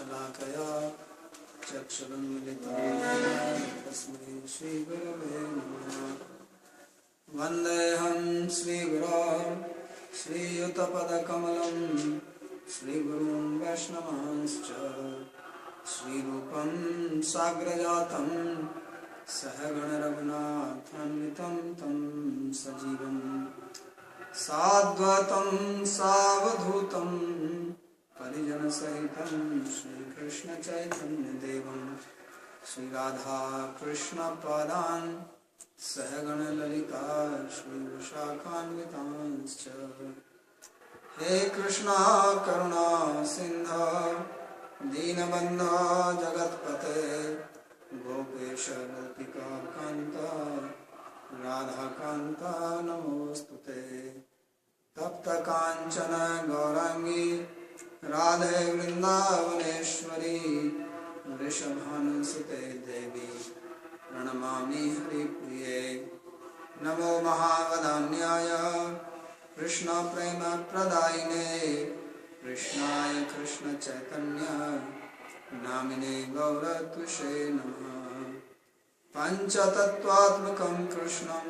शलाकया चक्षुरुन्मिलितं येन तस्मै श्रीगुरवे नमः। वन्देऽहं श्रीगुरो श्रीयुतपदकमलं श्रीगुरुं वैष्णवांश्च श्रीरूपं साग्रजातं सहगणरघुनाथान्वितं तं सजीवं साद्वैतं सावधूतं परिजनसहितं श्रीकृष्णचैतन्यदेवं श्रीराधाकृष्णपादान् सहगणललिता श्रीविशाखान्वितांश्च। हे कृष्णा करुणा सिन्धो दीनबन्धो जगत्पते गोपेश गोपिका कान्त राधाकान्त नमोऽस्तुते। तप्त काञ्चन गौरांगी राधे वृन्दावनेश्वरी वृषभानुसुते देवी प्रणमामि हरिप्रिये। नमो महावदान्याय कृष्ण प्रेम प्रदायिने कृष्णाय कृष्ण चैतन्य नामिने गौरतुषे नमः। पंचतत्वात्मकं कृष्णं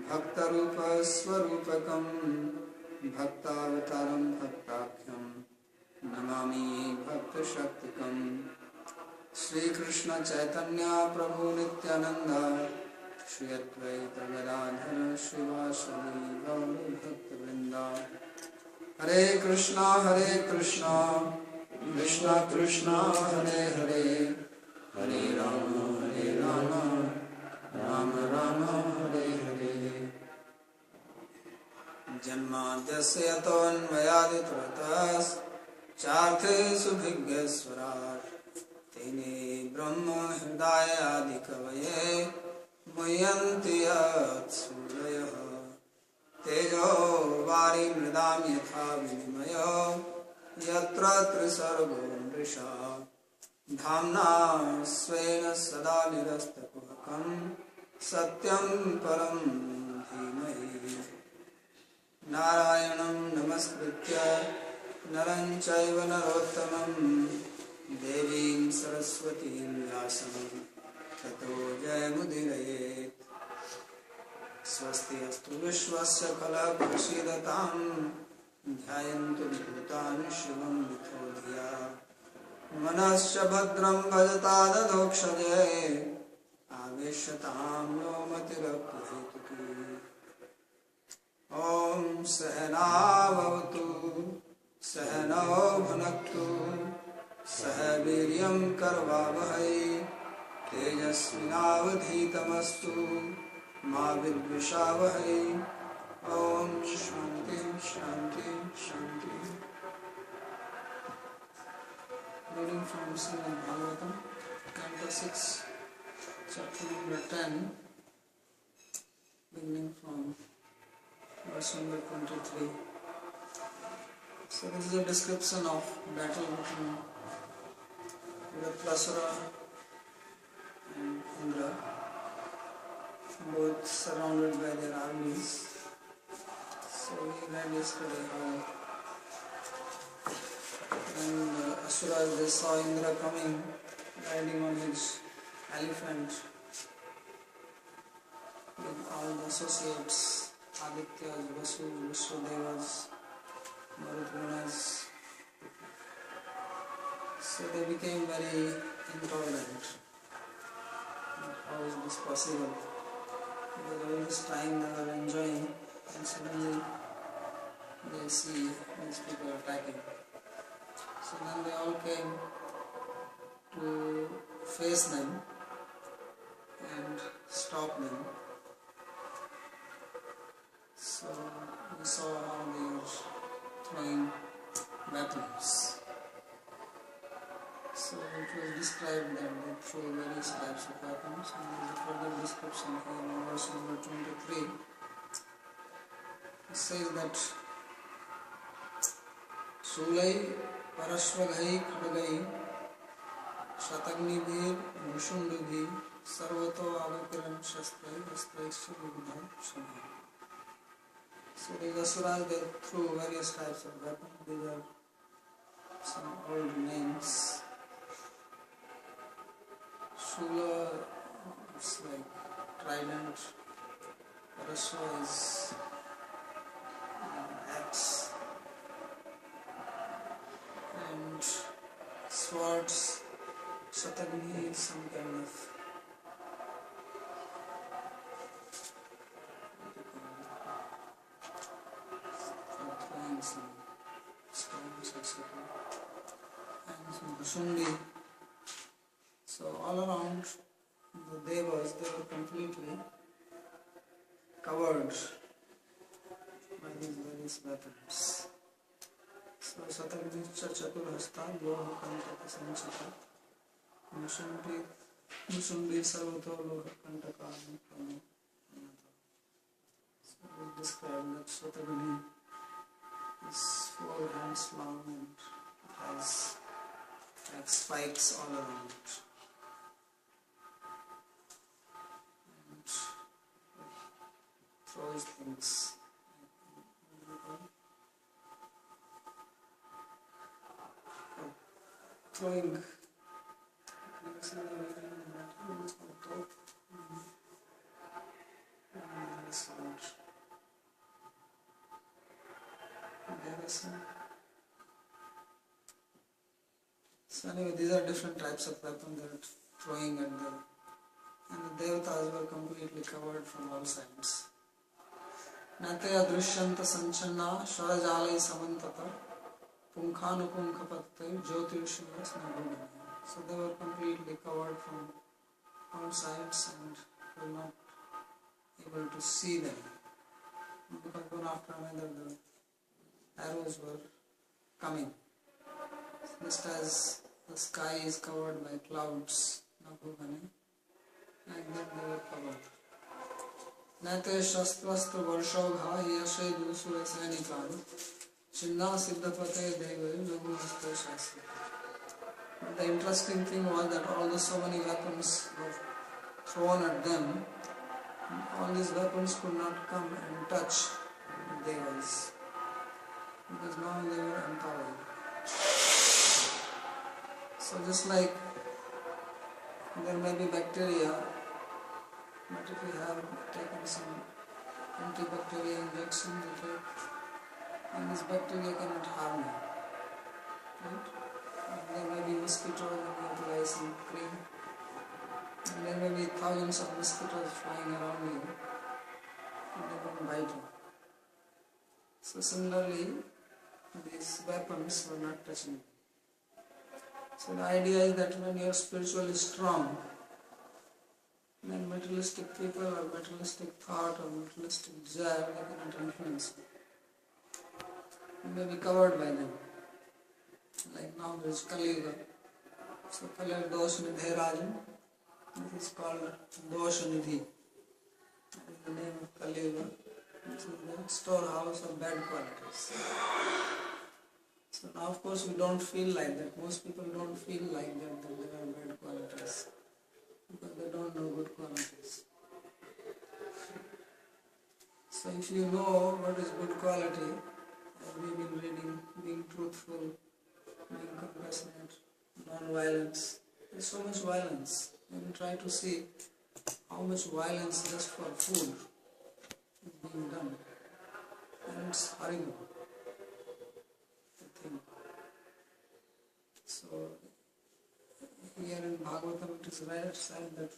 भक्तरूप स्वरूपकं भक्तावतारं भक्ताख्यं नमामि भक्तशक्तिकं। श्री कृष्ण चैतन्य प्रभु नित्यानंद श्री अद्वैत गदाधर श्रीवासदि गौर भक्तवृंद। हरे कृष्णा कृष्णा कृष्णा हरे हरे हरे राम राम राम हरे हरे। जन्माद्यस्य यतोऽन्वयादितरतश्चार्थेषु भिघ्नेश्वरात् तेने ब्रह्म हृदय आदि कवये मुह्यन्ति यत्सूरयः। तेजो वारि मृदां यथा विनिमयो यत्र त्रिसर्गो मृषा धाम्ना स्वेन सदा निरस्तकुहकं सत्यं परं धीमहि। नारायणं नमस्कृत्य नरं चैव नरोत्तमं देवीं सरस्वतीं व्यासं ततो जयमुदीरयेत्। स्वस्ति अस्तु विश्वस्य कलः प्रसीदतां ध्यायन्तु भूतानि शिवं मिथो धिया। मनश्च भद्रं भजता दधोक्षजे आवेश्यतां नो मतिरप्यहेतुकी। ॐ सहना भवतु सहनौ भुनक्तु सह वीर्यं करवावहै तेजस्विनावधीतमस्तु मा विद्विषावहै। ॐ शान्ति शान्ति शान्ति। Reading from Srimad Bhagavatam, Canto 6, chapter number 10, beginning from verse number 23. So this is a description of battle between Vritsasura and Indra, both surrounded by their armies. So we read yesterday how when the Asuras they saw Indra coming riding on his elephant with all the associates, Adityas, Vasus, Vishwadevas, Marupunas. So they became very intolerant. How is this possible? Because all this time they were enjoying and suddenly they see these people attacking. So then they all came to face them and stop them. So we saw how they were throwing weapons. So it was described that they throw various types of weapons, and there is a further description here in verse number 23. It says that Sulai Parashvaghai Khadgai Shatagnidir Mushundubhi Sarvato Avakiran Shastrai Astraisha Vigna Shamha. So the Asuras they threw various types of weapons. These are some old names Ashwa is axe, and swords, Shatagni is some kind of throwing some stones, etc. And some Bhushundi. So all around the devas, they were completely covered by these various weapons. So Satagnicha Chaturhasta Loha Kantaka Sanchita Mushundi Sarvato Loha Kantaka Anupama. So we described that Satagni is 4 hands long and it has like spikes all around it. And throws things. Throwing. So anyway, these are different types of weapons that are throwing at them. And the devatas were completely covered from all sides. Natya drishyanta sanchana sharajalai samantata Punkhanupunkhapatte Jyotirshivas Nabhumani. So they were completely covered from all sides and were not able to see them. Because one after another the arrows were coming. Just as the sky is covered by clouds, Nabhumani, like that they were covered. Nate Shastrastra Varshogha Yashe Dusura Sainikani Chinna Siddhapate Deva Lagunasta Shastra. But the interesting thing was that although so many weapons were thrown at them, all these weapons could not come and touch the devas, because now they were empowered. So just like there may be bacteria, but if you have taken some antibacterial injection, and this bacteria cannot harm you. Right? And there may be mosquitoes and you apply some cream. And there may be thousands of mosquitoes flying around you and they don't bite you. So similarly, these weapons were not touching you. So the idea is that when you are spiritually strong, then materialistic people or materialistic thought or materialistic desire, they cannot influence you. You may be covered by them. Like now there is Kali Yuga. So Kali Dosh Nidhe Rajan. This is called Dosh Nidhi. That is the name of Kali Yuga. This is the storehouse of bad qualities. So now of course we don't feel like that. Most people don't feel like that there are bad qualities. Because they don't know good qualities. So if you know what is good quality, as we've been reading, being truthful, being compassionate, non-violence. There's so much violence. When you try to see how much violence just for food is being done, and it's horrible to think. So here in Bhagavatam it is said that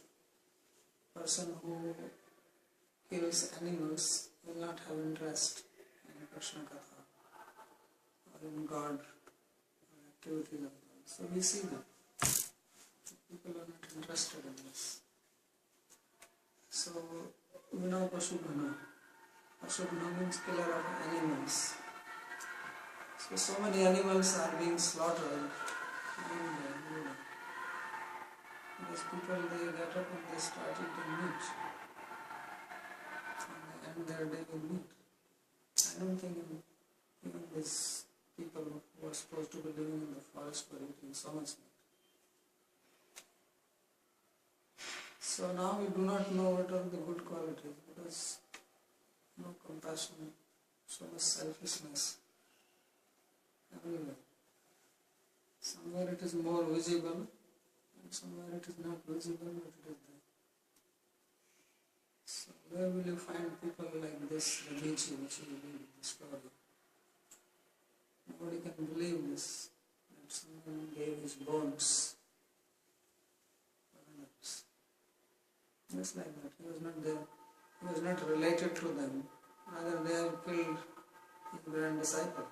person who kills animals will not have interest in Krishna Katha or in God or activities of God. So we see that people are not interested in this. So we know Pashubhana. Pashubhana means killer of animals. So many animals are being slaughtered. These people, they get up and they start eating meat. And they end their day with meat. I don't think even these people who are supposed to be living in the forest were eating so much meat. So now we do not know what are the good qualities, because no compassion, so much selfishness everywhere. Somewhere it is more visible, and somewhere it is not visible, but it is there. So where will you find people like this, Babaji, which you read the story? Nobody can believe this, that someone gave his bones for others. Just like that, he was not there, he was not related to them, rather they have killed his grand disciple.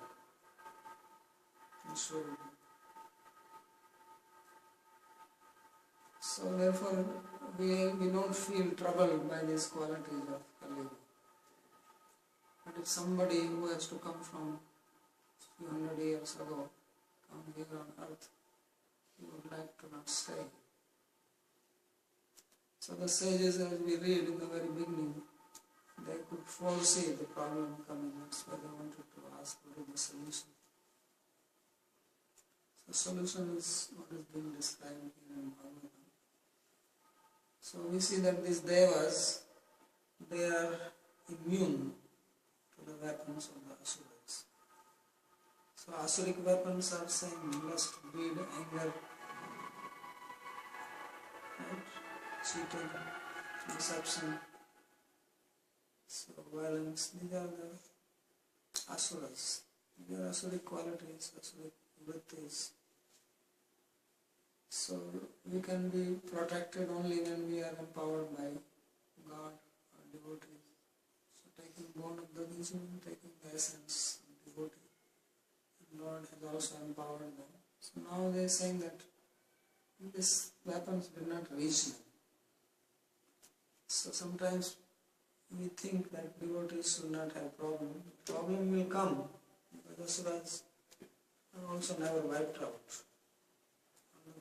So therefore, we don't feel troubled by these qualities of Kali. But if somebody who has to come from a few hundred years ago, come here on earth, he would like to not stay. So the sages, as we read in the very beginning, they could foresee the problem coming. That's why they wanted to ask what is the solution. The solution is what is being described here in Bhagavatam. So we see that these devas, they are immune to the weapons of the asuras. So asuric weapons are saying lust, greed, anger, right? Cheating, deception, so violence. These are the asuras. These are asuric qualities, asuric vrittis. So we can be protected only when we are empowered by God or devotees. So taking bone of the vision, taking the essence of devotee. And Lord has also empowered them. So now they are saying that these weapons did not reach them. So sometimes we think that devotees should not have problem. Problem will come because the asuras are also never wiped out.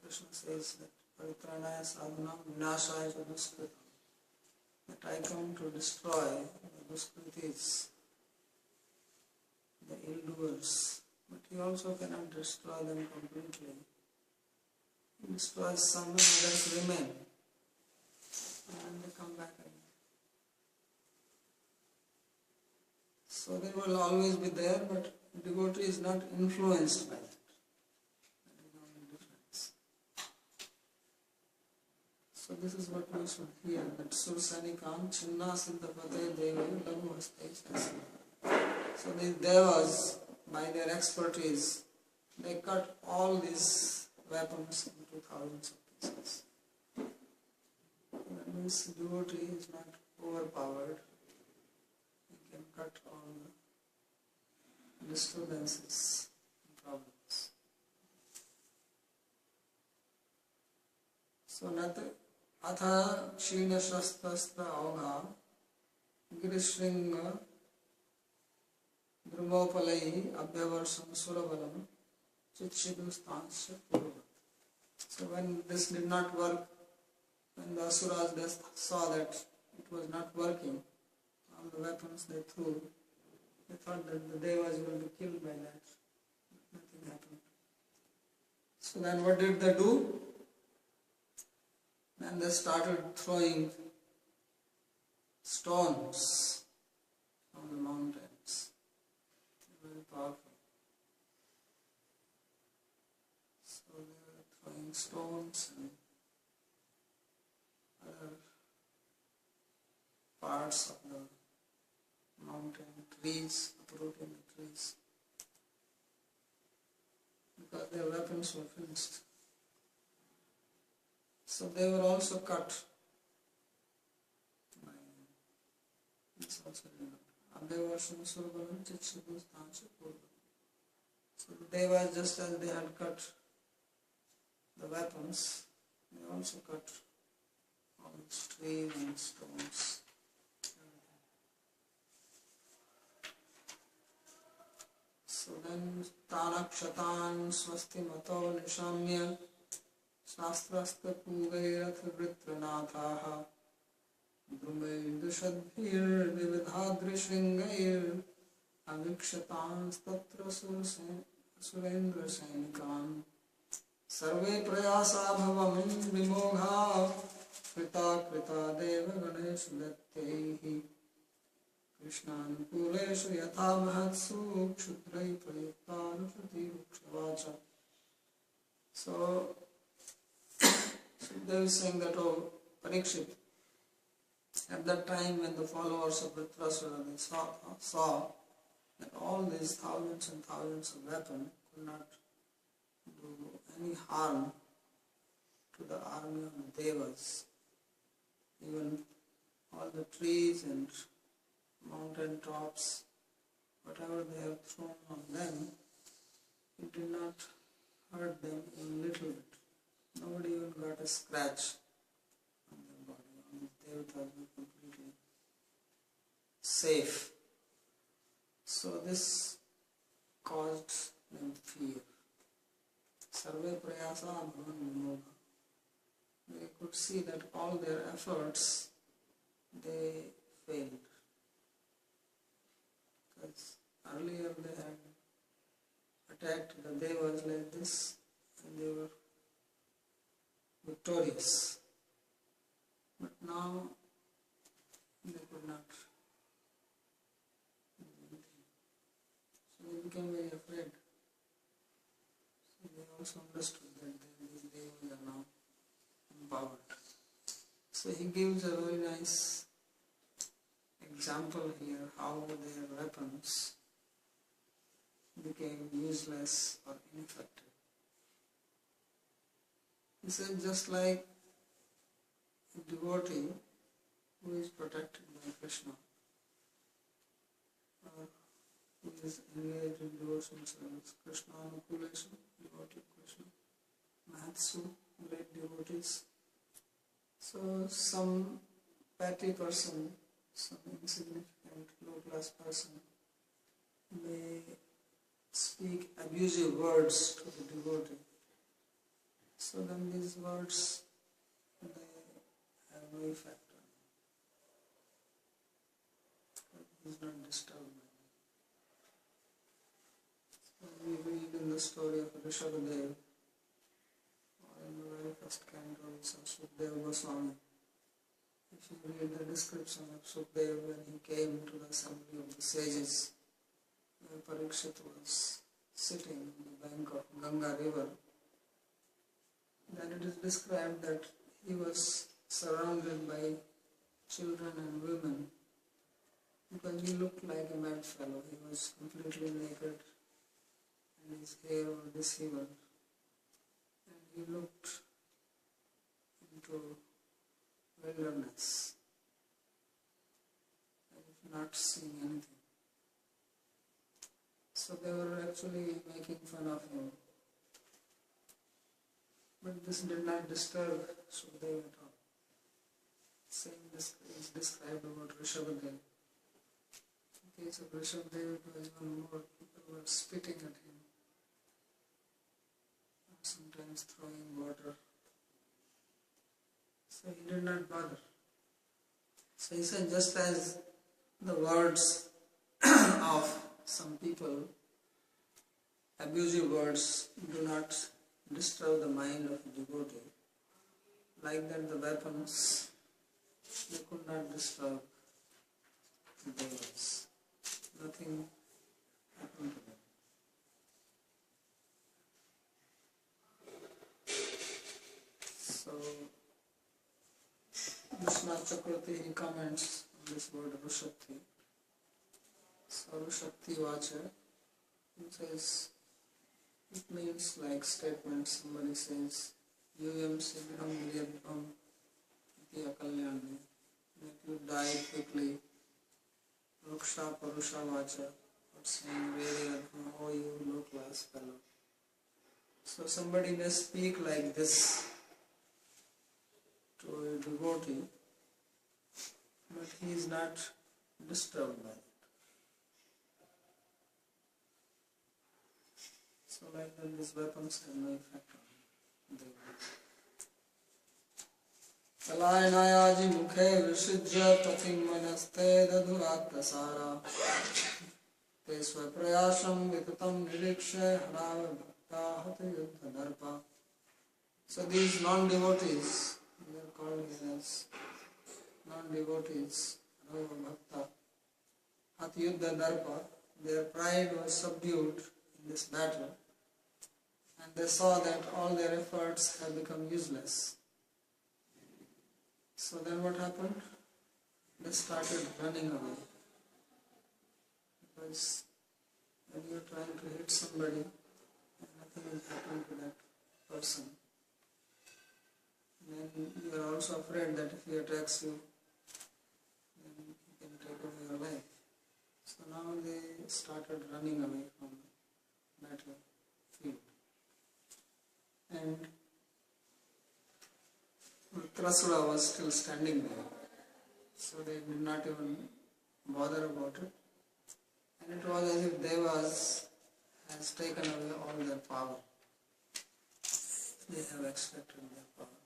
Krishna says that Paritranaya sadhanam vinashaya duskritam, that I come to destroy the duskritis, the ill-doers, but he also cannot destroy them completely. He destroys some and others remain, and they come back again. So they will always be there, but devotee is not influenced by that. So this is what we should hear, that Sursanikan Chinna Siddhapate Deva Lagu Hastesha. So these devas, by their expertise, they cut all these weapons into thousands of pieces. That means devotee is not overpowered. He can cut all the disturbances and problems. So nothing. Atha Kshina Shastastra Augha Girishringa Dhruvopalai Abhyavarsham Surabalam Chichidustansya Purvat. So when this did not work, when the asuras saw that it was not working, all the weapons they threw, they thought that the devas will be killed by that. Nothing happened. So then what did they do? Then they started throwing stones from the mountains. Very powerful. So they were throwing stones and other parts of the mountain, trees, uprooting the trees, because their weapons were finished. So they were also cut. It's also so the devas, just as they had cut the weapons, they also cut all these trees and stones. So then Tanakshatan Swasti Mato Nishamya Shastrasta Pugayrath Vritranathaha Drumair Dushadhir Vividhadrishringair Avikshatan Statra Surendra Sainikan Sarve Prayasa Bhavam Vimogha Krita Krita Deva Ganesh Dattehi Krishnan Puleshu Yatha Mahatsu Kshudrai Prayukta Nushati Ukshavacha. So they were saying that, oh, Parikshit, At that time when the followers of Dhritarashtra they saw that all these thousands and thousands of weapons could not do any harm to the army of the Devas. Even all the trees and mountain tops, whatever they have thrown on them, it did not hurt them even little bit. Nobody even got a scratch on their body. All these devatas were completely safe. So this caused them fear. Sarve prayasa bhavan vimoga. They could see that all their efforts, they failed. Because earlier they had attacked the devas like this and they were victorious. But now they could not do anything. So they became very afraid. So they also understood that these devas are now empowered. So he gives a very nice example here how their weapons became useless or ineffective. He said just like a devotee who is protected by Krishna or who is engaged in devotional service, Krishna Anukulation, devotee of Krishna, Mahatsu, great devotees. So some petty person, some insignificant low-class person may speak abusive words to the devotee. So then these words, they have no effect on him. He is not disturbed by them. So we read in the story of Rishabhadev, in the very first canto, it's of Sukadeva Goswami. If you read the description of Sukadeva when he came to the assembly of the sages, where Parikshit was sitting on the bank of Ganga river, then it is described that he was surrounded by children and women because he looked like a mad fellow. He was completely naked and his hair was disheveled. And he looked into wilderness as if not seeing anything. So they were actually making fun of him. But this did not disturb Sukadeva at all. Same is described about Rishabhadev. In case of Rishabhadev, it was even more. People were spitting at him, sometimes throwing water. So he did not bother. So he said, just as the words of some people, abusive words, do not disturb the mind of a devotee, like that the weapons, they could not disturb the devas. Nothing happened to them. So, Vishwanath Chakravarti, he comments on this word Rushakti. Sarvashakti Vacha, he says, it means like statement, somebody says, Yuyam Sigram Vilyabham Iti Akalyani, that you die quickly, Ruksha Parusha Vacha, or saying very adham, oh you low class fellow. So somebody may speak like this to a devotee, but he is not disturbed by it. So like that, these weapons have no effect on them. Kalayanayaji mukhe vishijya patim manaste dadhurattasara te swaprayasham vikutam nirikshe harava bhakta hati yuddha darpa. So these non-devotees, they are called here as non-devotees, harava bhakta hati yuddha darpa. Their pride was subdued in this battle. And they saw that all their efforts had become useless. So then what happened? they started running away. Because when you are trying to hit somebody and nothing is happening to that person, then you are also afraid that if he attacks you, then he can take away your life. So now they started running away from the battlefield. And Trasura was still standing there. So they did not even bother about it. And it was as if Devas has taken away all their power. They have extracted their power.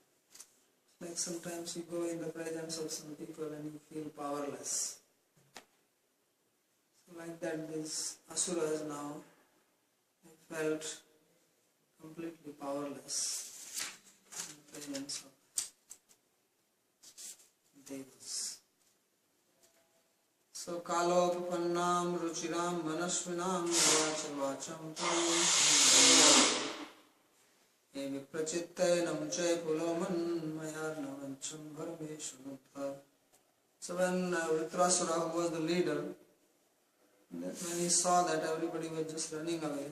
Like sometimes you go in the presence of some people and you feel powerless. So like that these asuras now felt completely powerless in the presence of Devas. So kalopapannam ruchiram manasvinam vacham Ye viprachittayanam chay puloman mayarnavancham bharmeshanutha. So when Vritrasura, who was the leader, when he saw that everybody was just running away,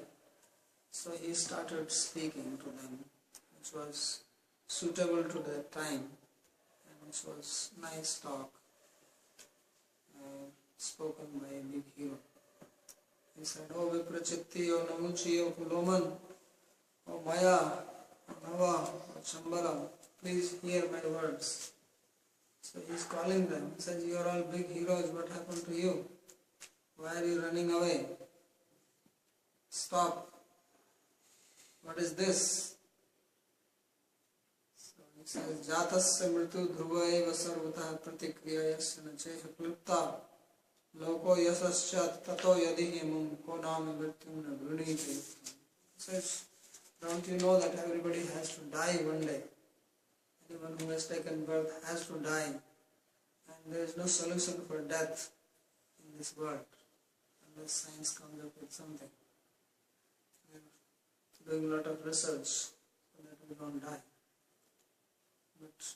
so he started speaking to them, which was suitable to that time, and which was nice talk, spoken by a big hero. He said, "O Viprachitti, O Namuchi, O Puloman, O Maya, O Nava, O Chambala, please hear my words." So he is calling them. He says, "You are all big heroes, what happened to you? Why are you running away? Stop. What is this?" So he says, "Jatasya mritu dhruva eva sarvata pratikriya yasya nacheha klipta loko yasasya tato yadihimum konam mrityum na brunite." He says, "Don't you know that everybody has to die one day? Anyone who has taken birth has to die. And there is no solution for death in this world unless science comes up with something. We are doing a lot of research so that we don't die. But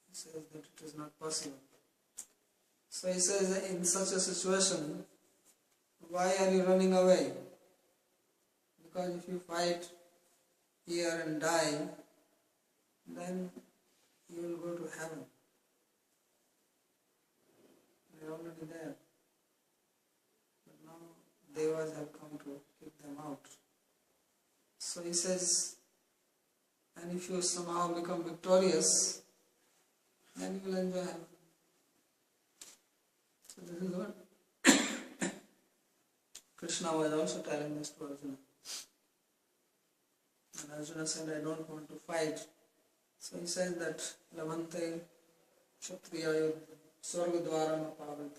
he says that it is not possible." So he says that in such a situation, why are you running away? Because if you fight here and die, then you will go to heaven. They are already there. But now Devas have come to kick them out. So he says, and if you somehow become victorious, then you will enjoy heaven. So this is what Krishna was also telling this to Arjuna. And Arjuna said, "I don't want to fight." So he says that Lavante Kshatriya Swargadwaram Apavatam,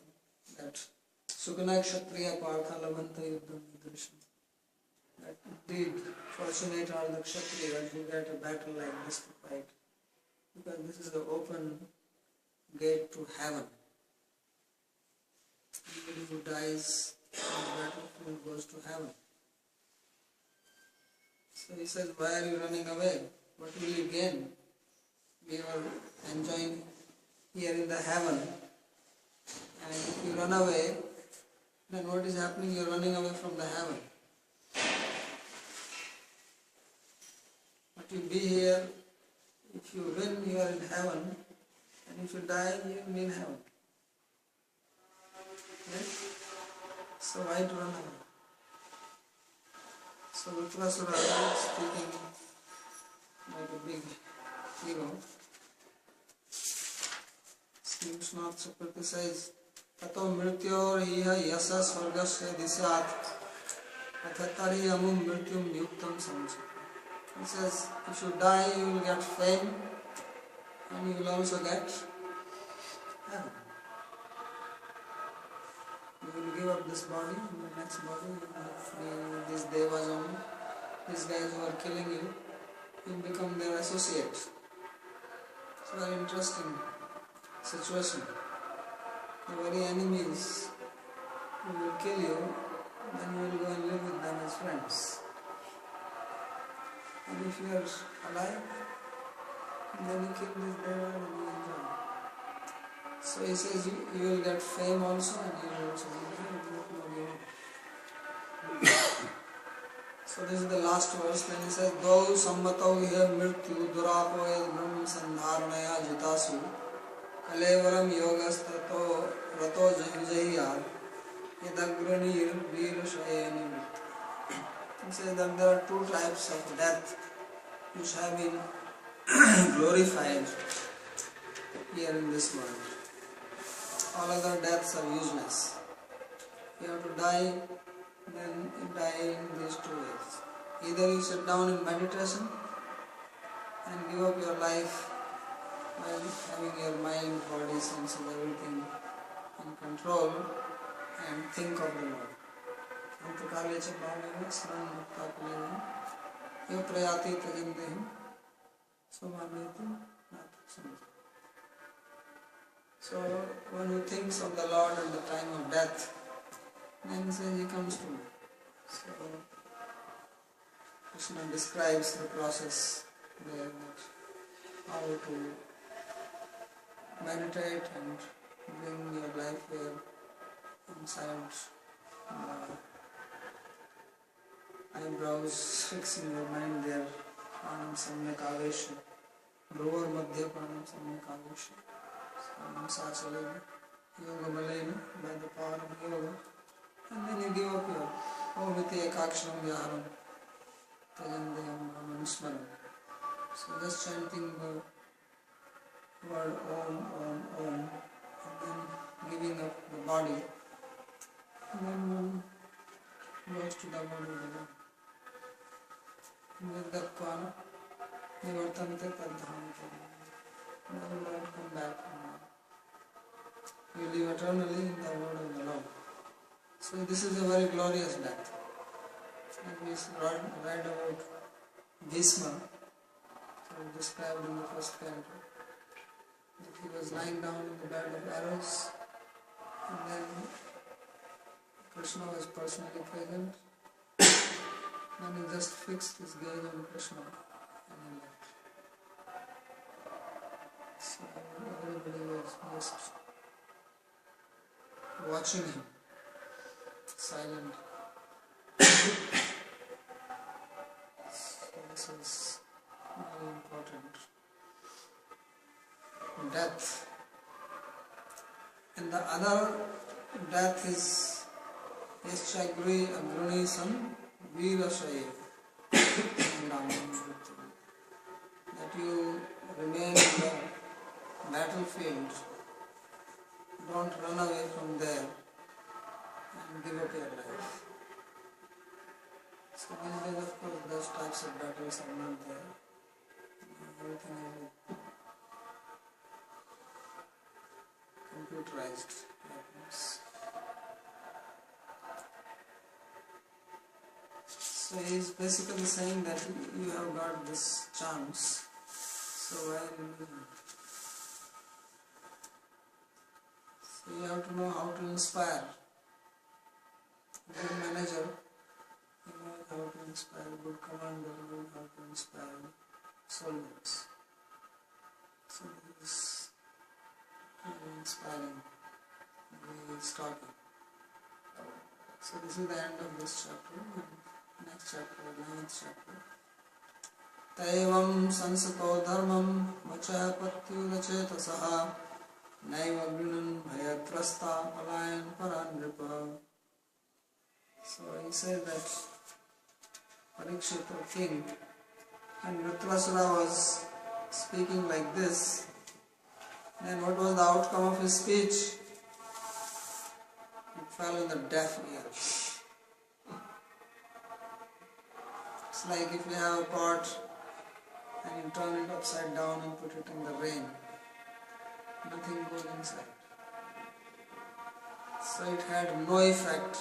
that Sukuna Kshatriya Partha Lavante Yuddham Vidrisham. That indeed fortunate are the Kshatriyas who get a battle like this to fight. Because this is the open gate to heaven. Anybody who dies on the battlefield goes to heaven. So he says, "Why are you running away? What will you gain? We are enjoying here in the heaven. And if you run away, then what is happening? You are running away from the heaven. But you be here, if you win, you are in heaven. And if you die, you will be in heaven. Right? So why to run away?" So Vitrasura is speaking like a big hero. Sri Krishna Chakrati says, "Tato mrityor iha yasa swargasya disat athatari amum mrityum yuktam samchita." He says, if you die, you will get fame and you will also get heaven. You will give up this body, and the next body you will be these devas only. These guys who are killing you, you will become their associates. It's a very interesting situation. The very enemies who will kill you, then you will go and live with them as friends. And if you are alive, then you kill this devil and you enjoy. So he says you will get fame also and you will also get. So this is the last verse. Then he says, Dau sammatau hiya mrityu durapo yad brahma sandharanaya jitasu kalevaram yogastato rato jahiyar yadagrunir virusayani. He says that there are two types of death which have been glorified here in this world. All other deaths are useless. If you have to die, then you die in these two ways. Either you sit down in meditation and give up your life while having your mind, body, senses, everything in control and think of the Lord. Antakaale cha bhavena sran mukta kulena yo prayati tajindehim somameti natasam. So one who thinks of the Lord at the time of death, then he says he comes to me. So Krishna describes the process there, that how to meditate and bring your life here inside eyebrows, fixing your mind there, pranam samyak avesha, bhruvar madhya pranam samyak avesha, pranam sachalena, yoga balena, by the power of yoga, and then you give up your omiti ekaksharam vyaharam, tajandayam manusmaram. So just chanting the word Om, Om, Om, and then giving up the body, and then one goes to the body of the Lord. Nirdakkana nivartante tadhamata. Then you don't come back. You live eternally in the word of the Lord. So this is a very glorious death. And we read about Bhishma, described in the first canto, that he was lying down in the bed of arrows, and then Krishna was personally present. Then he just fixed his gaze on Krishna and he left. So everybody was just watching him, silent. So this is very important. Death. And the other death is Yaschagri Agruni San Virashaye. That you remain in the battlefield, don't run away from there and give up your life. So these days, of course, those types of battles are not there. Everything is computerized weapons. So he is basically saying that you have got this chance, so why are you losing? So you have to know how to inspire. A good manager, you know how to inspire. A good commander, you know how to inspire soldiers. So this is very inspiring, very starting. So this is the end of this chapter. Next chapter, 9th chapter. Taivam sansato dharmam vacha patyurachetasaha naiva grinam bhayatrasta palayan paranripa. So he said that Parikshit, or king, and Vritrasura was speaking like this, then what was the outcome of his speech? It fell in the deaf ears. It's like if you have a pot and you turn it upside down and put it in the rain, nothing goes inside. So it had no effect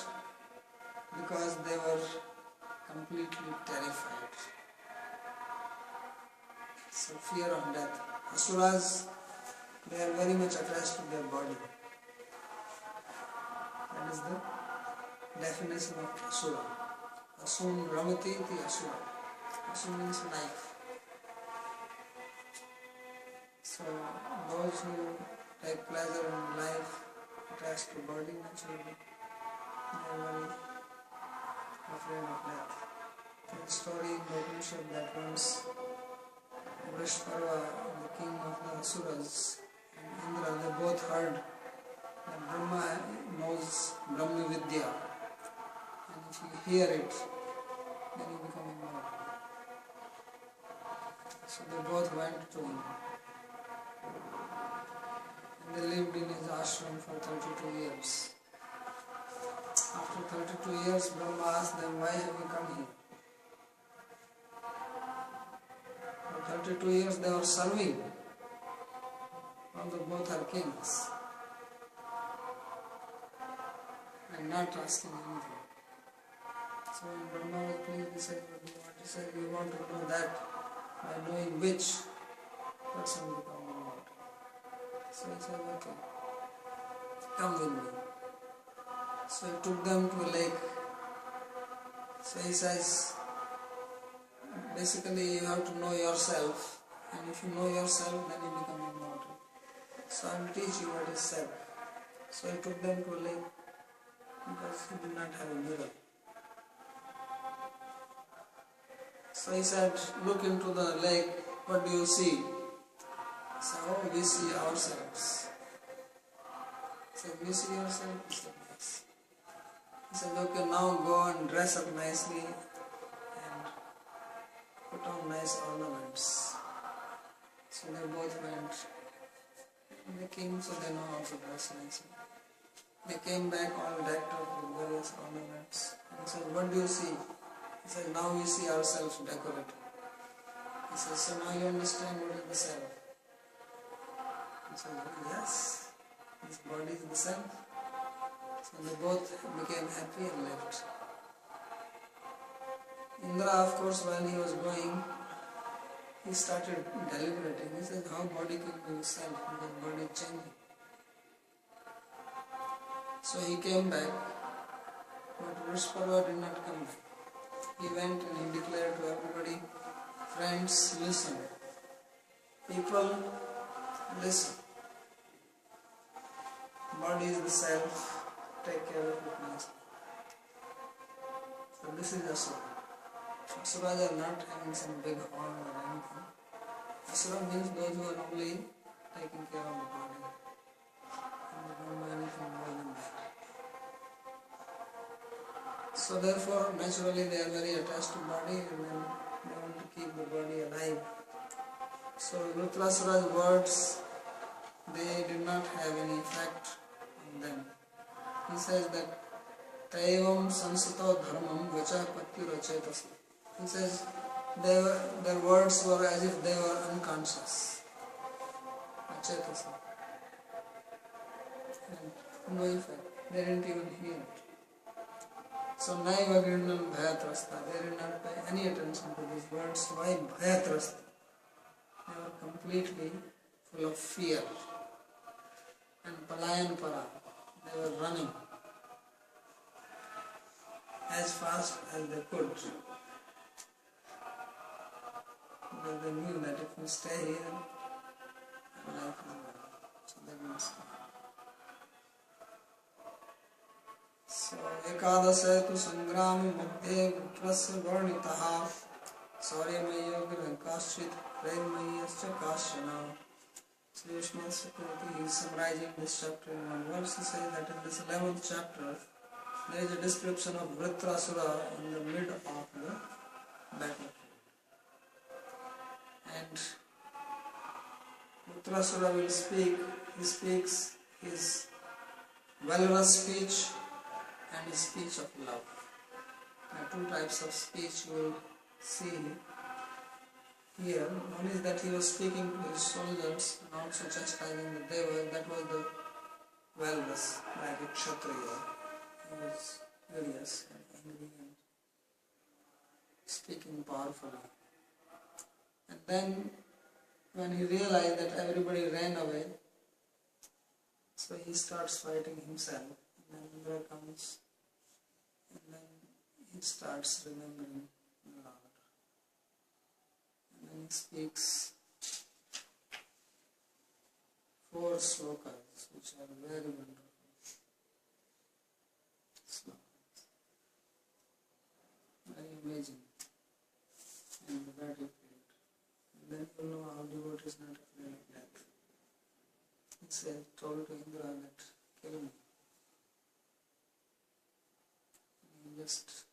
because they were completely terrified. So fear of death. Asuras, they are very much attached to their body. That is the definition of asura. Asun ramati iti asura. Asun means life. So those who take pleasure in life, attached to body naturally. They are very afraid of death. There is a story in the Upanishad that once Vrishparva, the king of the Asuras, and Indra, they both heard that Brahma knows Brahma Vidya, and if you hear it, then you become immortal. So they both went to him, and they lived in his ashram for 32 years. After 32 years, Brahma asked them, why have you come here? For 32 years they were serving, although both are kings, and not asking anything. So when Brahma was pleased, he said, what do you want to say? We want to know that by knowing which person will become immortal. So he said, okay, come with me. So he took them to a lake. So he says, basically you have to know yourself, and if you know yourself, then you become immortal. So I will teach you what is said. So he took them to a lake because he did not have a mirror. So he said, look into the lake, what do you see? He said, oh, we see ourselves. He said, we see ourselves? He said, yes. He said, okay, now go and dress up nicely and put on nice ornaments. So they both went. They came, so they know how to dress nicely. They came back all decked up with various ornaments. And he said, what do you see? He said, now we see ourselves decorated. He says, so now you understand what is the self? He said, yes, this body is the self. So they both became happy and left. Indra, of course, when he was going, he started deliberating. He said, how body can be self because body is changing. So he came back, but Vrishparva did not come back. He went and he declared to everybody, friends, listen. People, listen. Body is the self, take care of it nicely. So this is Asura. Asuras are not having some big horn or anything. Asura means those who are only taking care of the body. And they don't know anything more than that. So therefore, naturally they are very attached to body and then they want to keep the body alive. So Vritrasura's words, they did not have any effect on them. He says that Taivam Sansato Dharmam Vacha Patyurachetasi. He says their words were as if they were unconscious. Achetasi. And no effect. They didn't even hear it. So Naiva Grinam Bhayatrasta, they did not pay any attention to these words. Why Bhayatrasta? They were completely full of fear. And Palayan Para, they were running as fast as they could. Because they knew that if we stay here, life is over. So they must stay. So Ekadasya tu Sangrami Madhye Vitrasya Varnitaha Sauryamayya Kaschit Premmayascha Kaschana. So Srimad Sakyamuni is summarizing this chapter in one verse. He says that in this 11th chapter there is a description of Vritrasura in the mid of the battlefield. And Vritrasura will speak, he speaks his valorous speech and his speech of love. There are two types of speech you will see here. One is that he was speaking to his soldiers and also chastising the devas. That was the valorous, like a Kshatriya. He was furious and angry and speaking powerfully. And then when he realized that everybody ran away, so he starts fighting himself. And then Indra comes and then he starts remembering the Lord. And then he speaks 4 slokas which are very wonderful. So, very amazing and very great. And then you know how devotee is not afraid of death. He said, told to Indra that kill me. He just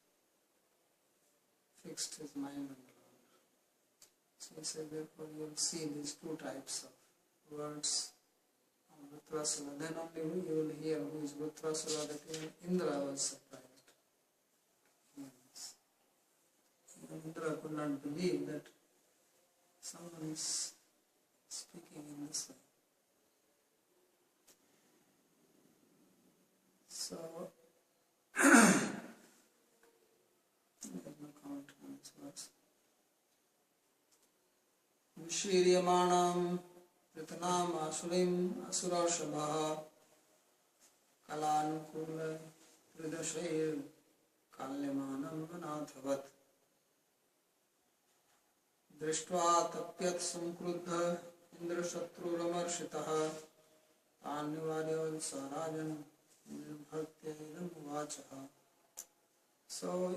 fixed his mind on the Lord. So he said, therefore you will see these two types of words of Vritrasura. Then only you will hear who is Vritrasura, that even Indra was surprised. Yes. Even Indra could not believe that someone is speaking in this way. So, there's no comment on this verse. Vishviryamanam Pritanam Asurim Asurashabha Kalanukula Pridashayir Kalyamanam Vanathavat Drishtva Tapyat Samkruddha Indra Shatru Ramarshitaha Tanivarya Sarajan So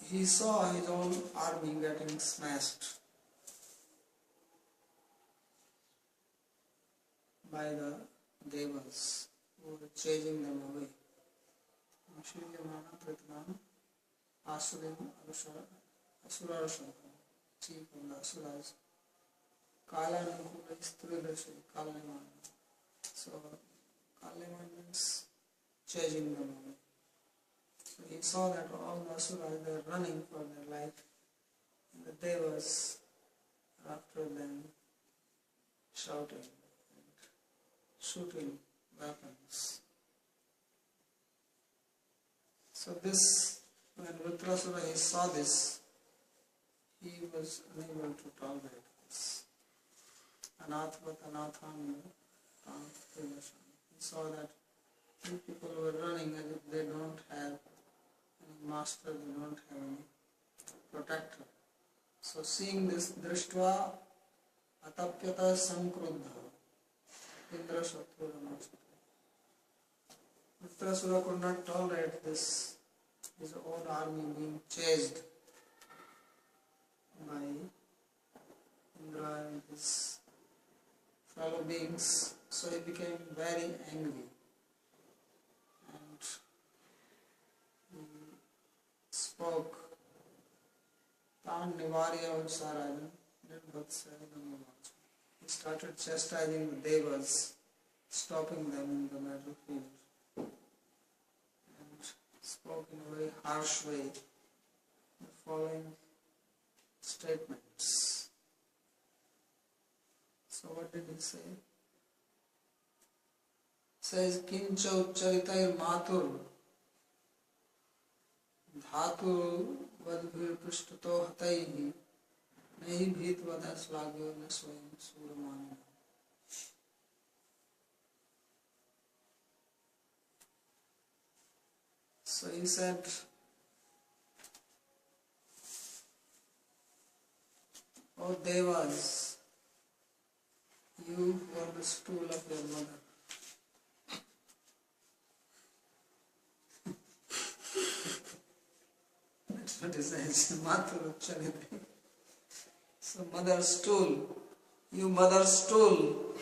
he saw his own army getting smashed by the devas who were chasing them away. Shiryamana Pritnam Asurim Asurasha, chief of the Asuras, Kalanukula Istridashi, Kalyamana. So Kalyamana means chasing them away. So he saw that all the asuras, they were running for their life, and the devas are after them, shouting and shooting weapons. So this, when Vritrasura he saw this, he was unable to tolerate this. Anatvat anathan he saw that two people were running as if they don't have any master, they don't have any protector. So seeing this, Drishtva Atapyata Sankruddha Indra Shatru Ramarshita. Vritrasura could not tolerate this, his own army being chased by Indra and his fellow beings. So he became very angry. Spoke Tan Nivarya Sarajan He started chastising the devas, stopping them in the battlefield, and spoke in a very harsh way the following statements. So what did he say? He says, Kincha Ucharitair Matur Dhatu Vadbhir Prishtato Hataihi Nahi Bhit Vadas Lagyo Naswayam Suramana. So he said, O Devas, you were the stool of your mother. That's what it says, Mathur Ucharite. So mother's stool, you mother's stool,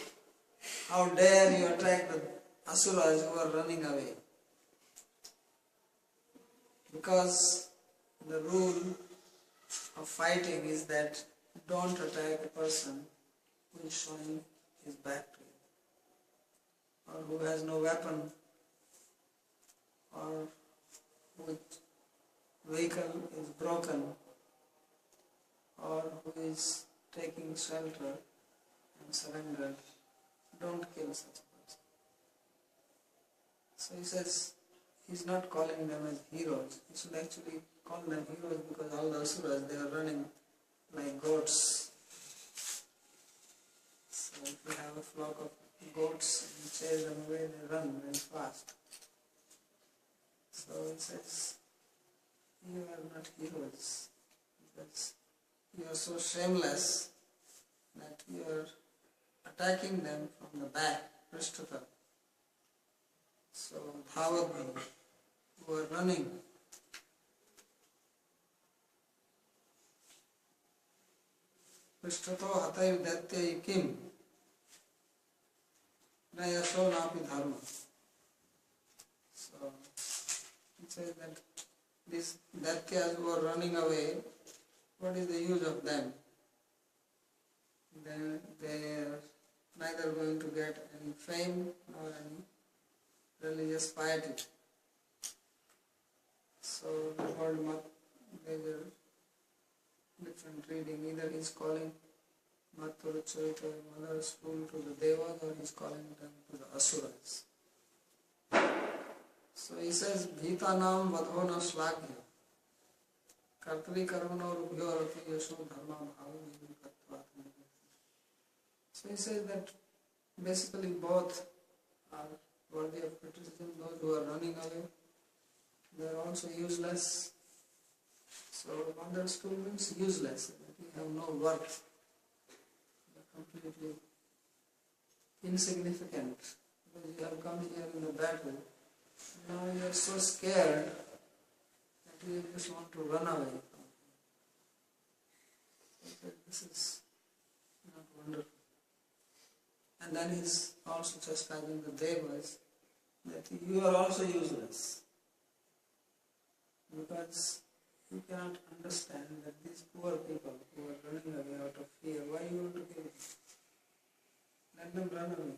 how dare you attack the asuras who are running away. Because the rule of fighting is that don't attack a person who is showing his back to you, or who has no weapon, or whose vehicle is broken, or who is taking shelter and surrendered. Don't kill such a person. So he says, he's not calling them as heroes. He should actually call them heroes because all the asuras, they are running like goats. So if you have a flock of goats and chase them away, they run very fast. So it says, you are not heroes because you are so shameless that you are attacking them from the back Prishtata. So Dhavadvi, who were running. Prishtato hatay datyai kim na yasho napi dharma. So it says that these datyas who are running away, what is the use of them? Then they are neither going to get any fame nor any religious piety. So the word mat, there is a different reading. Either he is calling Mathura Charita mother school to the Devas, or he is calling them to the Asuras. So he says, Bhitanam vadho na shlagya kartri karmano rubhyo rati yasho dharma bhavu katvat. So he says that basically both are worthy of criticism. Those who are running away, they are also useless. So mother school means useless. They have no worth. They are completely insignificant. Because you have come here in the battle. Now you are so scared that you just want to run away. So this is not wonderful. And then he is also chastising the Devas that you are also useless. Because you cannot understand that these poor people who are running away out of fear, why you want to kill them? Let them run away.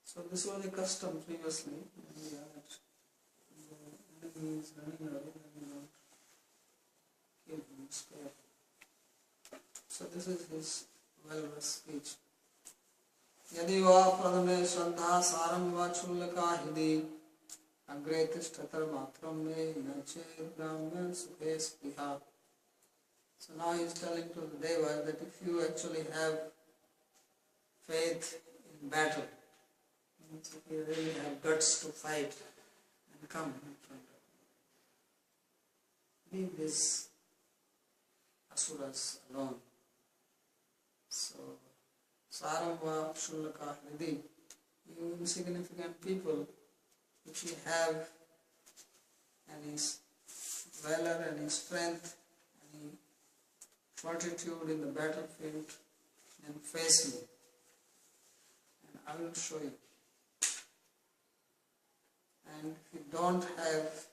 So this was a custom previously. When the enemy is running away, then you don't kill him, spare him. So this is his well-versed speech. Yadi va pradame shraddha saram va chullaka hidi agre tishtatar matram me nache brahman sukhe spiha. So now he is telling to the Devas that if you actually have faith in battle, if you really have guts to fight and come in front of me, leave these asuras alone. So, Saramva Shullaka Hridi, you insignificant people, if you have any valor, any strength, any fortitude in the battlefield, then face me, and I will show you. And if you don't have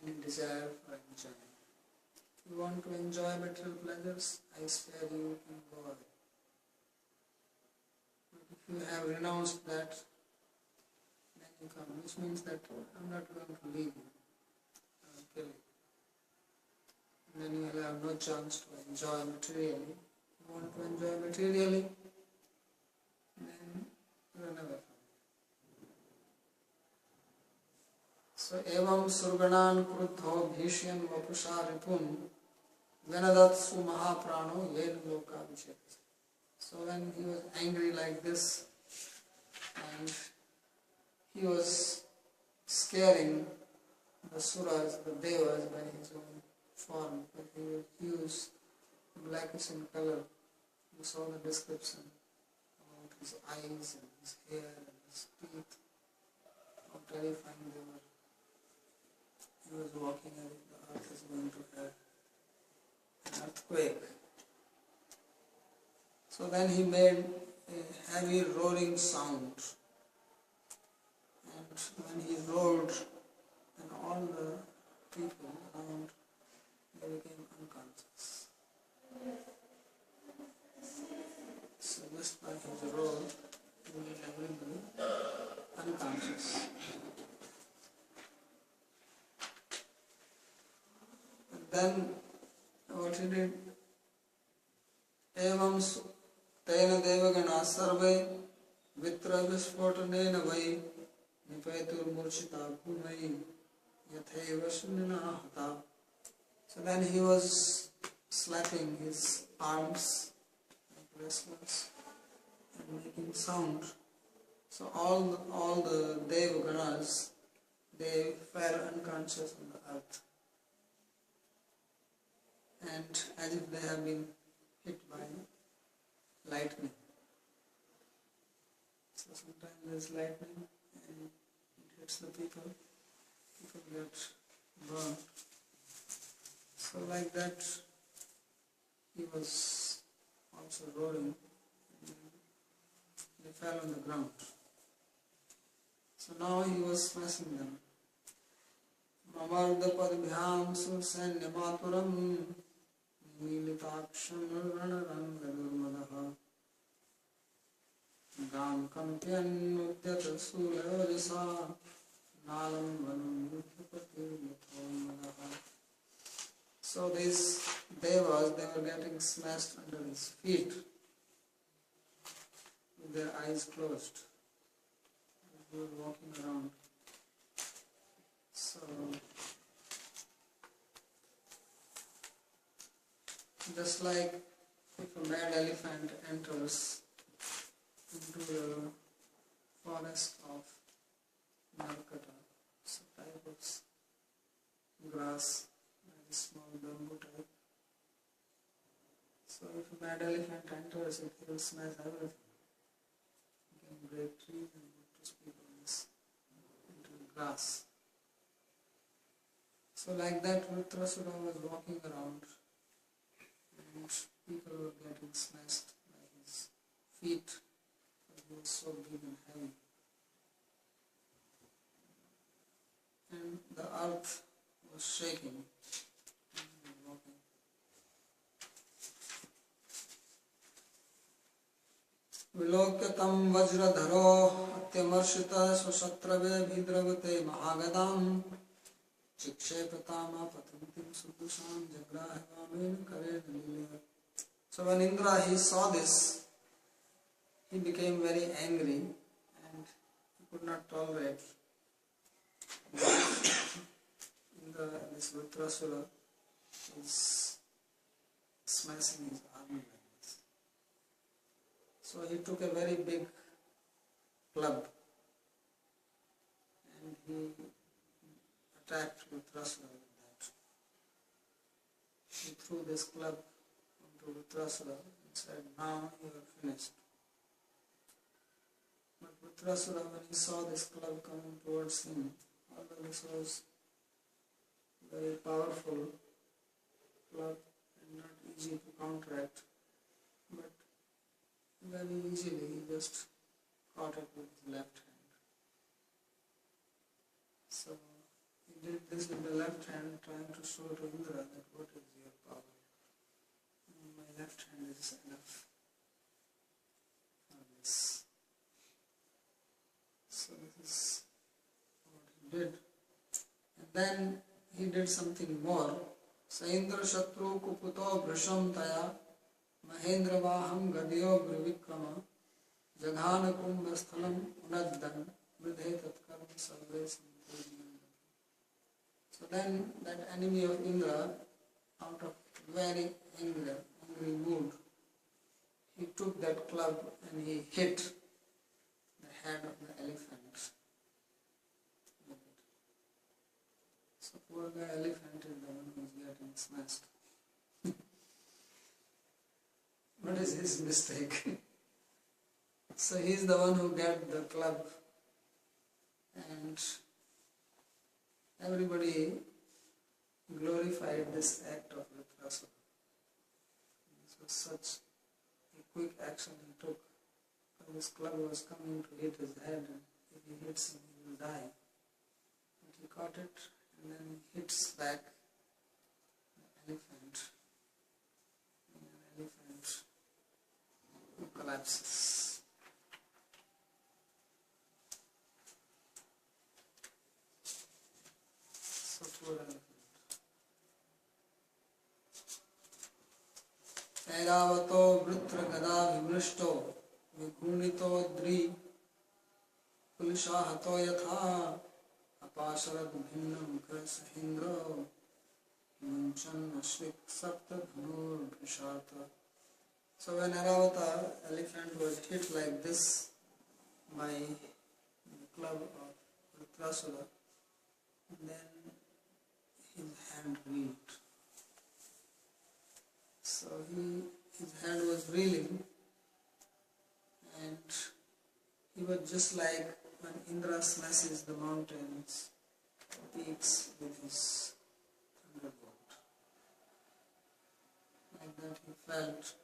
any desire for enjoyment, if you want to enjoy material pleasures, I spare you, you can go away. But if you have renounced that, then you come, which means that I'm not going to leave you, I will kill you. And then you will have no chance to enjoy materially. If you want to enjoy materially, then run away. So evam surganan kruddho bhishyan vapusha ripun venadatsu mahaprano yen loka vichet. So when he was angry like this and he was scaring the suras, the devas by his own form, but he was huge, blackish in color. You saw the description about his eyes and his hair and his teeth, how terrifying they were. He was walking as if the earth is going to have an earthquake. So then he made a heavy roaring sound. And when he roared, then all the people around, they became unconscious. So just by his roar, he made everybody unconscious. Then what he did, evam tena devagana sarve vitra visphotanena vai nipetur murchita bhumai yatheva sunnina hata. So then he was slapping his arms like wrestlers and making sound. So all the devaganas, they fell unconscious on the earth. And as if they have been hit by lightning. So sometimes there is lightning and it hits the people get burned. So like that he was also rolling and they fell on the ground. So now he was smashing them. Mamardhapadbhyam sursanyamaturam Nilitaksham ranaranga Gam kampyan udyata sularisa Nalam vanam yudhapati yathomadaha. So these devas, they were getting smashed under his feet with their eyes closed. They were walking around. So just like if a mad elephant enters into the forest of Narkata, it's a type of grass, very small bamboo type. So if a mad elephant enters it, he will smash everything. He can break trees and put people into the grass. So like that, Vritrasura was walking around and people were getting smashed by his feet because he was so big and heavy. And the earth was shaking. Vilokyatam vajradharo atyamarshita swashatrave bhidravate mahagadam chikshepatama patantim sudusham jagrahivamen karedalilya. So when Indra he saw this, he became very angry and he could not tolerate this Vritrasura is smashing his army like this. So he took a very big club and he attacked Vritrasura with that. He threw this club onto Vritrasura and said, "Now you are finished." But Vritrasura, when he saw this club coming towards him, although this was very powerful club and not easy to counteract, but very easily he just caught it with his left hand. So he did this with the left hand, trying to show to Indra that what is your power. And my left hand is enough for this. So this is what he did. And then he did something more. Saindra Shatru Kuputo Vrisham Taya Mahendra Vaham Gadyo Brivikrama Jaghana Kumbha Sthalam Unaddan Vidhe Tatkaram Sarve Sampurjnam. So then that enemy of Indra, out of very angry mood, he took that club and he hit the head of the elephant. So poor guy elephant is the one who is getting smashed. What is his mistake? So he is the one who got the club and everybody glorified this act of Vritrasura. This was such a quick action he took. This club was coming to hit his head and if he hits him he will die. But he caught it and then hits back the elephant. And the elephant collapses. So poor elephant. Airavato vritra gada vimrishto vikunito dri pulishahato yatha apasharad bhinnam krasahindra manchan ashvik sapta dhanur prishata. So when Airavata elephant was hit like this by the club of Vritrasura, then his hand reeled. So his hand was reeling and he was just like when Indra smashes the mountains, peaks with his thunderbolt. Like that he felt.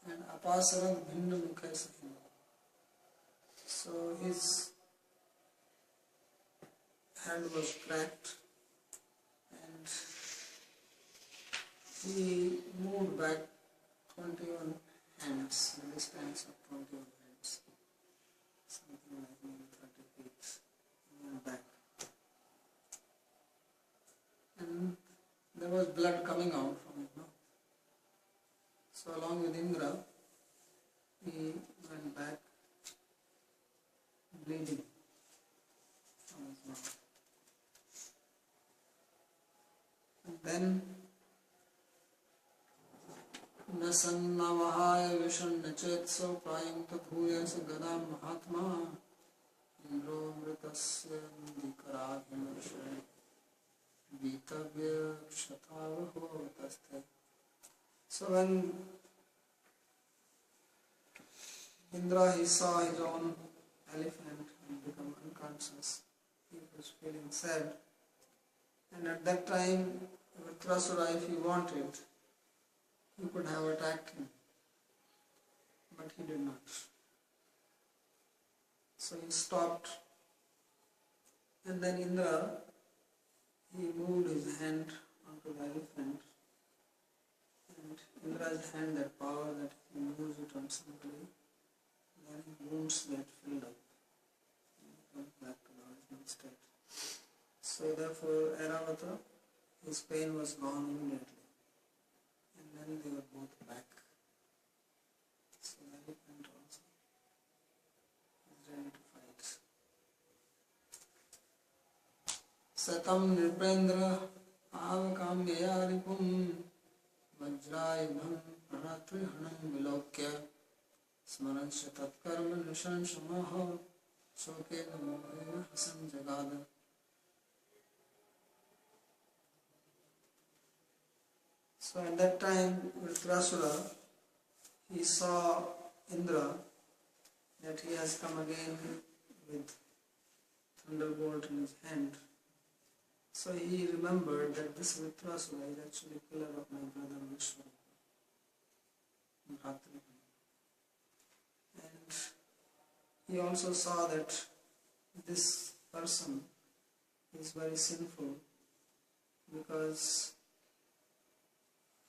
And Apasarat Bhinna Mukha Sahina. So his hand was cracked and he moved back 21 hands, the distance of 21 hands, something like maybe 30 feet, he went back. And there was blood coming out from his mouth. So along with Indra, he went back bleeding from his mouth. And then Nasannavahaya Vishanachetso Prayanta Bhuyasa Gadam Mahatma Indro Mritasya Nikarahimashaya Vitavya Kshatavaho Taste. So when Indra he saw his own elephant and become unconscious, he was feeling sad. And at that time, Vritrasura, if he wanted, he could have attacked him. But he did not. So he stopped. And then Indra, he moved his hand onto the elephant. And Indra's hand, that power that he moves it on somebody, then wounds get filled up. And he comes back to the original state. So therefore, Airavata, his pain was gone immediately. And then they were both back. So the elephant also is ready to fight. Satam Nriprendra Avakamya Ripum Vajrayabham Pranatrihanam Vilokya Smaransya Tatkarma Nishan Shamaha Shoke Namohaya Hasan Jagada. So at that time, Vritrasura, he saw Indra that he has come again with thunderbolt in his hand. So he remembered that this Vritrasura is actually killer of my brother Vishnu, Bhakti. And he also saw that this person is very sinful because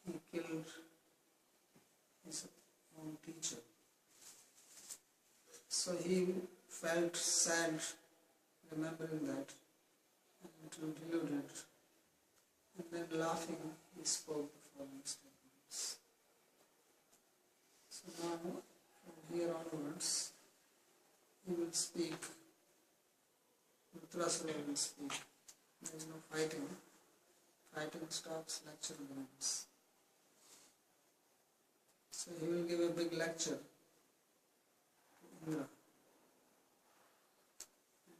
he killed his own teacher. So he felt sad remembering that and deluded. And then laughing, he spoke the following statements. So now, from here onwards, he will speak. Vritrasura will speak. There is no fighting. Fighting stops, lecture begins. So he will give a big lecture to Indra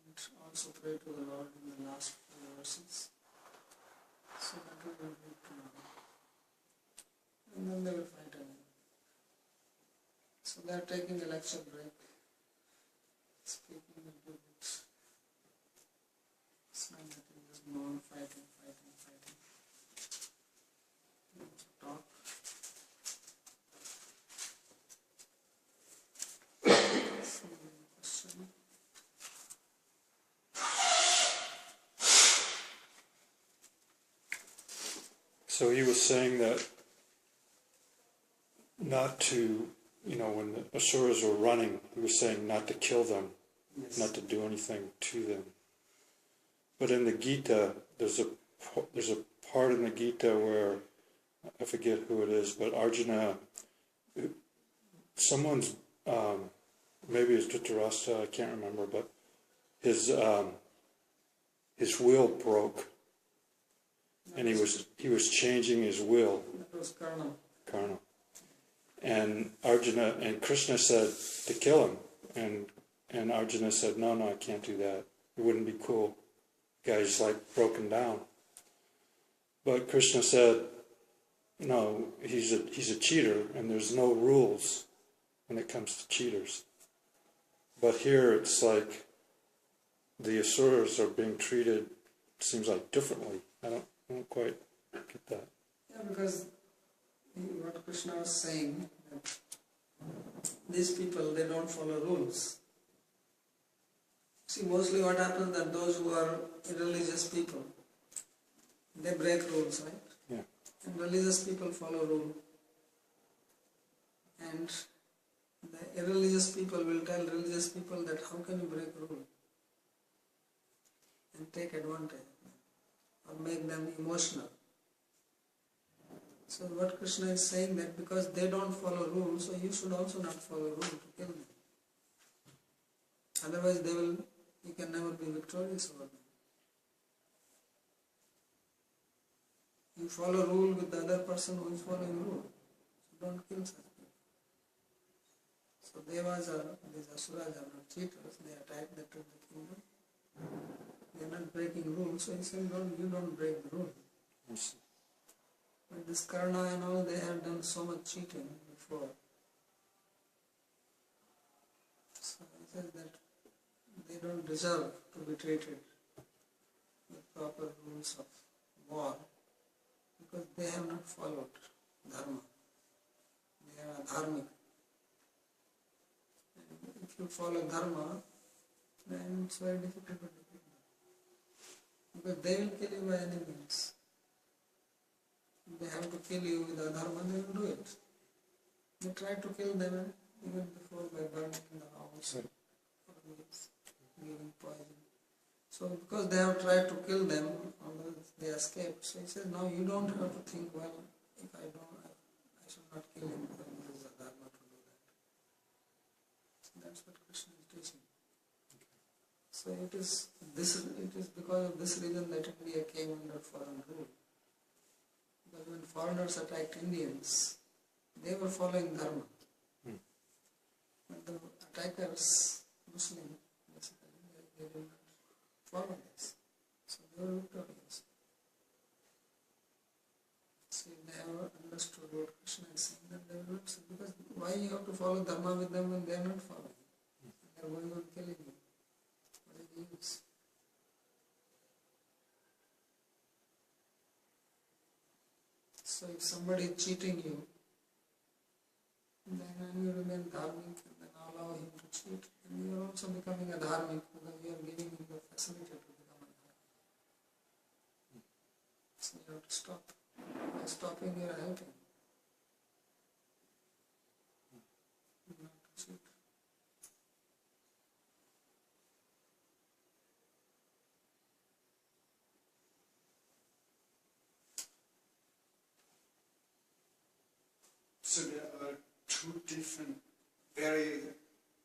and also pray to the Lord in the last few verses. So that we will read tomorrow. And then they will fight again. So they are taking a lecture break. Speaking a little bit. It's not that we just go on fighting. Talk. So he was saying that not to, when the Asuras were running, he was saying not to kill them, Yes. not to do anything to them. But in the Gita, there's a part in the Gita where, I forget who it is, but Arjuna, someone's, maybe it's Dhritarashtra, I can't remember, but his will broke. And he was changing his will. That was Karna. Karna. And Arjuna and Krishna said to kill him. And Arjuna said, no, I can't do that. It wouldn't be cool. The guy's like broken down. But Krishna said, no, he's a cheater and there's no rules when it comes to cheaters. But here it's like the asuras are being treated, seems like differently. I don't quite get that. Yeah, because what Krishna was saying, that these people, they don't follow rules. See, mostly what happens that those who are irreligious people, they break rules, right? Yeah. And religious people follow rule. And the irreligious people will tell religious people that how can you break rule? And take advantage or make them emotional. So what Krishna is saying that because they don't follow rules, so you should also not follow rule to kill them. Otherwise you can never be victorious over them. You follow rule with the other person who is following rule. So don't kill such people. So Devas these Asuras are not cheaters, they attack the kingdom. They are not breaking rules, so he said, you don't break the rule. Yes. But this Karna and all, they have done so much cheating before. So he says that they don't deserve to be treated with proper rules of war because they have not followed dharma. They are adharmic. And if you follow dharma, then it's very difficult to defeat them. Because they will kill you by any means. If they have to kill you with adharma, they will do it. They try to kill them even before by burning the house or giving poison. So because they have tried to kill them, although they escaped, so he says, now you don't have to think, well, if I should not kill him because it is adharma to do that. So that's what Krishna is teaching. So it is because of this reason that India came under foreign rule. Because when foreigners attacked Indians, they were following dharma. But the attackers, Muslim, basically, they did not follow this. So they were victorious. So if they have understood what Krishna is saying, then they will not say, because why you have to follow dharma with them when they are not following? They are going on killing you. What is the use? So if somebody is cheating you, then you remain dharmic and then allow him to cheat, and you are also becoming a dharmic because you are giving him the facility to become a dharmic. So you have to stop. By stopping, you are helping. Not to cheat. So there are two different, very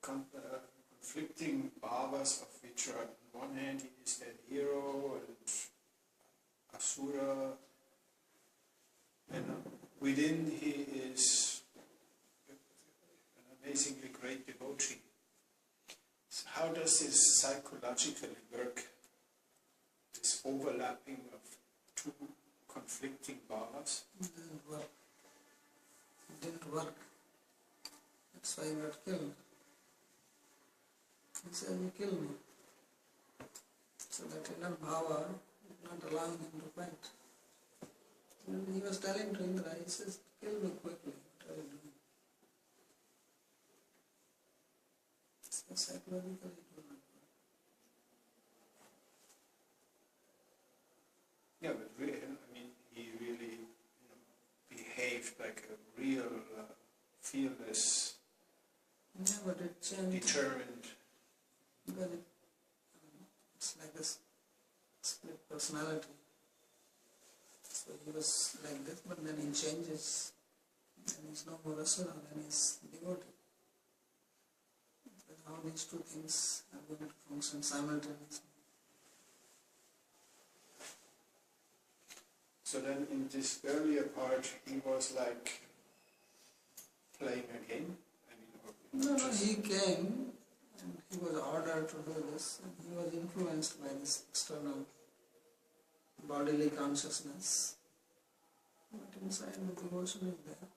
conflicting bhavas of which are, on one hand he is that hero and asura, and within he is an amazingly great devotee. So how does this psychologically work, this overlapping of two conflicting bhavas? It didn't work. It didn't work. That's why he got killed. He said, you kill me. So that inner bhava is not allowing him to fight. And he was telling to Indra, he says, kill me quickly. What are you doing? So psychologically it will not work. Yeah, but really, I mean, he really behaved like a real fearless, Yeah, but it changed. determined. Because it's like this split personality. So he was like this, but then he changes. Then he's no more asura, then he's devotee. But how these two things are going to function simultaneously. So then in this earlier part, he was like playing a game? I mean, No, he came and he was ordered to do this, and he was influenced by this external bodily consciousness. But inside the devotion is there.